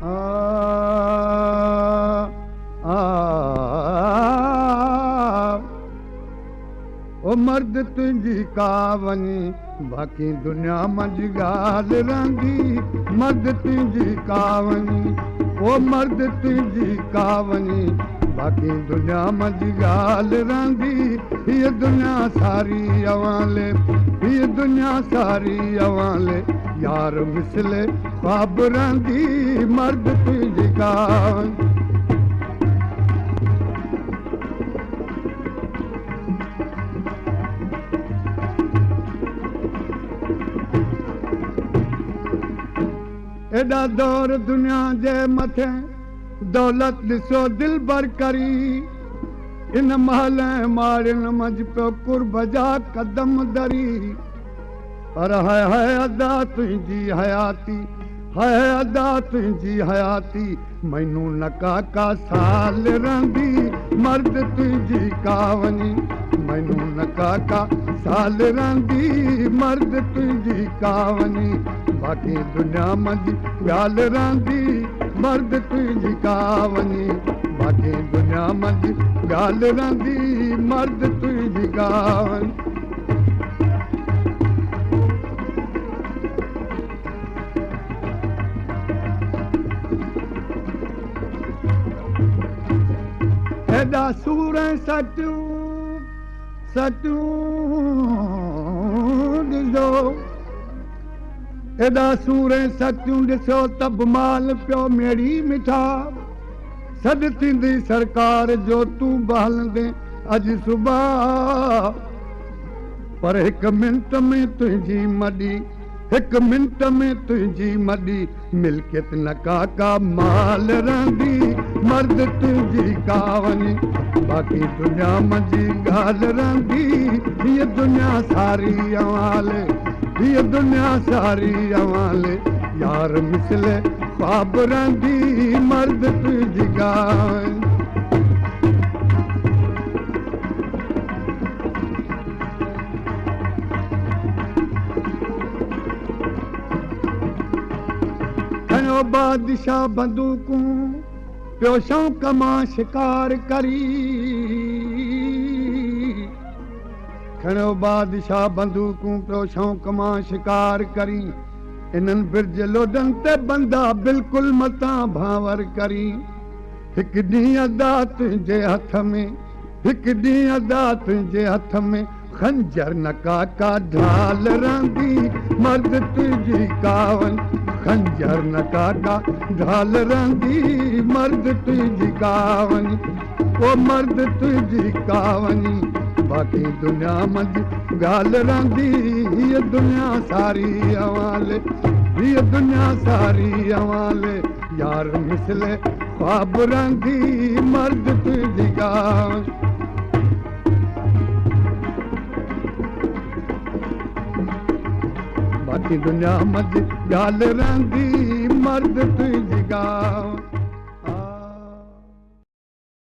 आ आ ओ मर्द तुझी का वनी बाकी दुनिया मंझ ॻाल्हि रहंदी मर्द तुझी का वनी ओ मर्द तुझी का वनी बाकी दुनिया मंझ ॻाल्हि रहंदी हीअ दुनिया सारी अवाले हीअ दुनिया सारी अवाले यार मिसले ख्वाब रहंदी मर्द तुझी का वनी एॾा दौर दुनिया जे मथे दौलत ॾिसो दिल बर करी इन महल मारिन मंझ पियो कुर्ब जा कदम दरी पर है अदा तुंहिंजी हयाती है अदा तुंहिंजी हयाती मैनू नका का साल रहंदी मर्द तुंहिंजी का वनी मैनू नका का साल रहंदी मर्द तुंहिंजी का वनी बाकी दुनिया मंझ ॻाल्हि रहंदी मर्द तुंहिंजी का वनी बाकी दुनिया मंझ ॻाल्हि रहंदी मर्द तुंहिंजी का वनी एॾा सूर सटियूं सटियूं ॾिसो एॾा सूर सटियूं ॾिसो त माल पियो मेड़ी मिठा सॾु थींदी सरकार जो तूं बहलंदे अॼु सुबुह पर हिकु मिंट में तुंहिंजी मॾी हिकु मिंट में तुंहिंजी मॾी मिल्कियत न का माल रहंदी मर्द तुंहिंजी का वनी बाकी दुनिया मंझि ॻाल्हि रहंदी हीअ दुनिया सारी अवाले हीअ दुनिया सारी अवाले यार मिसले ख्वाब रहंदी मर्द तुंहिंजी का वनी खयो बादशाह बंदूकूं पियो शौक़ मां शिकार करी खयो बादशाह बंदूकूं पियो शौक़ मां शिकार करी इन्हनि बिरज लोडनि ते बंदा बिल्कुलु मतां भांवर करी हिकु ॾींहुं अदा तुंहिंजे हथ में हिकु ॾींहुं अदा तुंहिंजे हथ में खंजर न का ढाल रहंदी मर्द तुंहिंजी का वनी खंजर न का ढाल रहंदी मर्द तुंहिंजी का वनी ओ मर्द तुंहिंजी का वनी बाकी दुनिया मंझ ॻाल्हि रहंदी हीअ दुनिया सारी अवाले हीअ दुनिया सारी अवाले यार मिसले ख्वाब रहंदी मर्द तुंहिंजी का वनी बाकी दुनिया मंझ ॻाल्हि रहंदी मर्द तुंहिंजी का